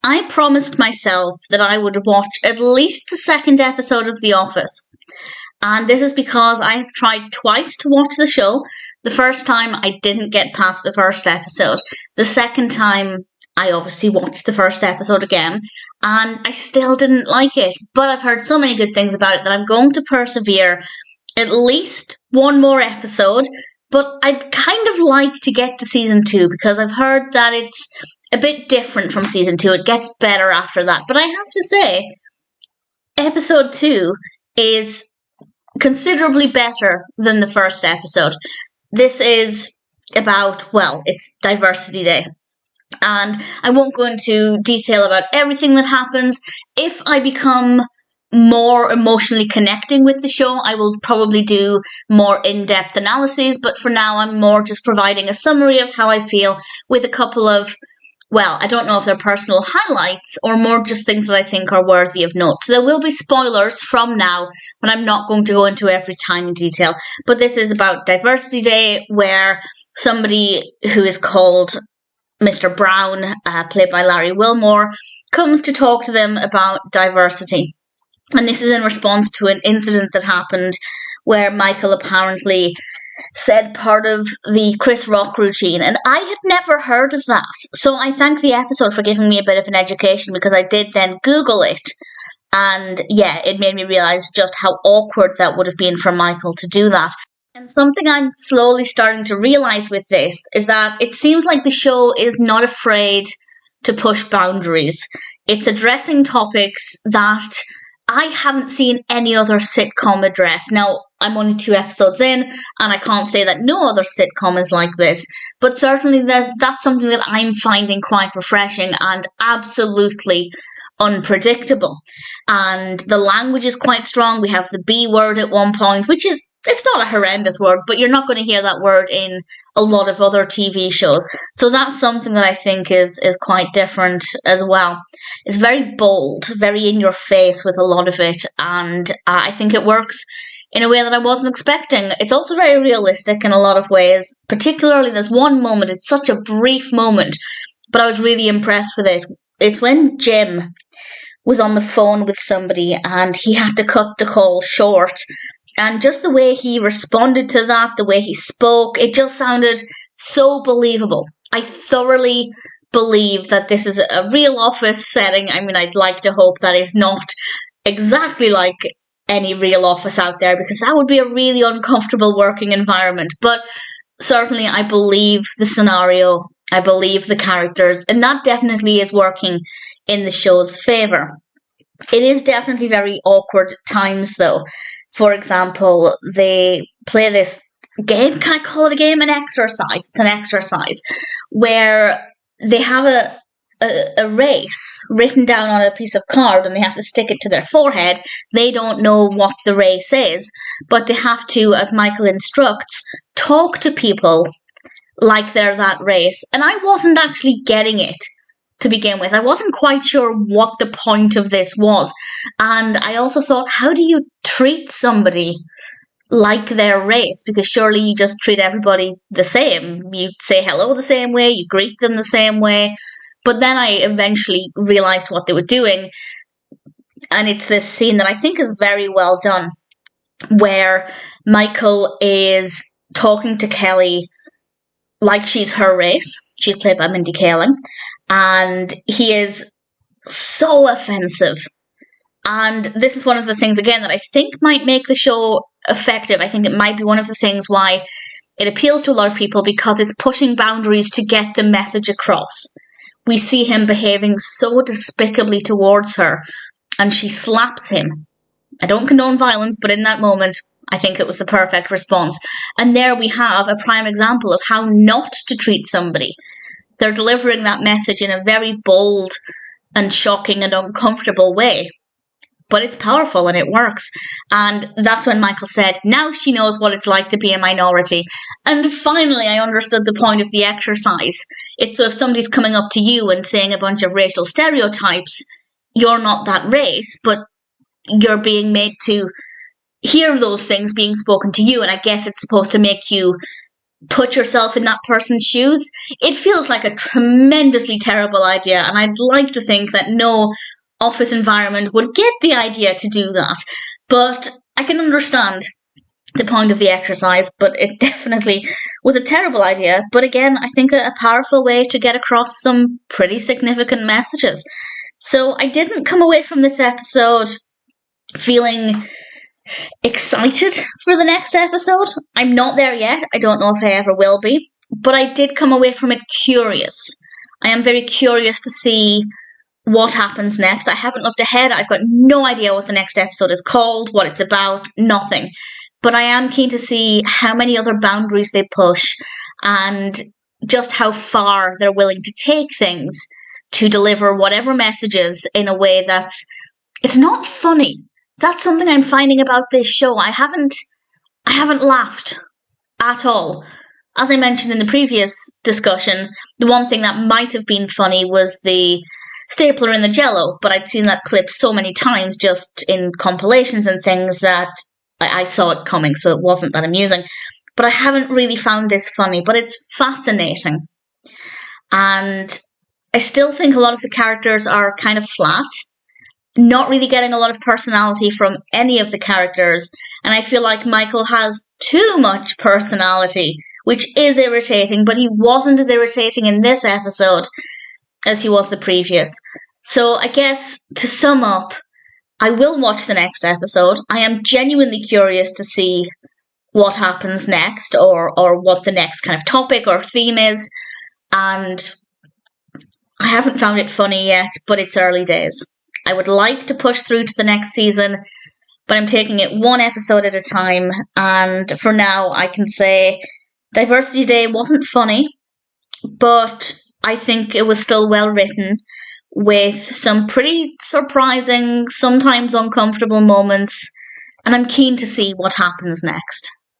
I promised myself that I would watch at least the second episode of The Office. And this is because I have tried twice to watch the show. The first time, I didn't get past the first episode. The second time, I obviously watched the first episode again, and I still didn't like it. But I've heard so many good things about it that I'm going to persevere at least one more episode. But I'd kind of like to get to season 2 because I've heard that it's a bit different from season 2. It gets better after that. But I have to say, episode 2 is considerably better than the first episode. This is about, well, it's Diversity Day. And I won't go into detail about everything that happens. If I become more emotionally connecting with the show, I will probably do more in-depth analyses, but for now I'm more just providing a summary of how I feel with a couple of, well, I don't know if they're personal highlights or more just things that I think are worthy of note. So there will be spoilers from now, but I'm not going to go into every tiny detail. But this is about Diversity Day, where somebody who is called Mr. Brown, played by Larry Wilmore, comes to talk to them about diversity. And this is in response to an incident that happened where Michael apparently said part of the Chris Rock routine, and I had never heard of that. So I thank the episode for giving me a bit of an education, because I did then Google it, and yeah, it made me realise just how awkward that would have been for Michael to do that. And something I'm slowly starting to realise with this is that it seems like the show is not afraid to push boundaries. It's addressing topics that I haven't seen any other sitcom address. Now, I'm only 2 episodes in, and I can't say that no other sitcom is like this, but certainly that's something that I'm finding quite refreshing and absolutely unpredictable. And the language is quite strong. We have the B word at one point, which is, it's not a horrendous word, but you're not going to hear that word in a lot of other TV shows. So that's something that I think is quite different as well. It's very bold, very in your face with a lot of it, and I think it works in a way that I wasn't expecting. It's also very realistic in a lot of ways. Particularly, there's one moment, it's such a brief moment, but I was really impressed with it. It's when Jim was on the phone with somebody and he had to cut the call short. And just the way he responded to that, the way he spoke, it just sounded so believable. I thoroughly believe that this is a real office setting. I mean, I'd like to hope that it's not exactly like any real office out there, because that would be a really uncomfortable working environment. But certainly I believe the scenario, I believe the characters, and that definitely is working in the show's favour. It is definitely very awkward at times, though. For example, they play this game. Can I call it a game? An exercise. It's an exercise where they have a race written down on a piece of card, and they have to stick it to their forehead. They don't know what the race is, but they have to, as Michael instructs, talk to people like they're that race. And I wasn't actually getting it to begin with. I wasn't quite sure what the point of this was. And I also thought, how do you treat somebody like their race? Because surely you just treat everybody the same. You say hello the same way, you greet them the same way. But then I eventually realised what they were doing. And it's this scene that I think is very well done, where Michael is talking to Kelly like she's her race. She's played by Mindy Kaling. And he is so offensive. And this is one of the things, again, that I think might make the show effective. I think it might be one of the things why it appeals to a lot of people, because it's pushing boundaries to get the message across. We see him behaving so despicably towards her, and she slaps him. I don't condone violence, but in that moment, I think it was the perfect response. And there we have a prime example of how not to treat somebody. They're delivering that message in a very bold and shocking and uncomfortable way. But it's powerful and it works. And that's when Michael said, now she knows what it's like to be a minority. And finally, I understood the point of the exercise. It's so if somebody's coming up to you and saying a bunch of racial stereotypes, you're not that race, but you're being made to hear those things being spoken to you. And I guess it's supposed to make you put yourself in that person's shoes, it feels like a tremendously terrible idea. And I'd like to think that no office environment would get the idea to do that. But I can understand the point of the exercise, but it definitely was a terrible idea. But again, I think a powerful way to get across some pretty significant messages. So I didn't come away from this episode feeling excited for the next episode. I'm not there yet. I don't know if I ever will be. But I did come away from it curious. I am very curious to see what happens next. I haven't looked ahead. I've got no idea what the next episode is called, what it's about, nothing. But I am keen to see how many other boundaries they push and just how far they're willing to take things to deliver whatever messages in a way it's not funny. That's something I'm finding about this show. I haven't laughed at all. As I mentioned in the previous discussion, the one thing that might have been funny was the stapler in the Jell-O, but I'd seen that clip so many times just in compilations and things that I saw it coming, so it wasn't that amusing. But I haven't really found this funny, but it's fascinating. And I still think a lot of the characters are kind of flat, not really getting a lot of personality from any of the characters, and I feel like Michael has too much personality, which is irritating, but he wasn't as irritating in this episode as he was the previous. So I guess, to sum up, I will watch the next episode. I am genuinely curious to see what happens next, or what the next kind of topic or theme is, and I haven't found it funny yet, but it's early days. I would like to push through to the next season, but I'm taking it one episode at a time, and for now I can say Diversity Day wasn't funny, but I think it was still well written, with some pretty surprising, sometimes uncomfortable moments, and I'm keen to see what happens next.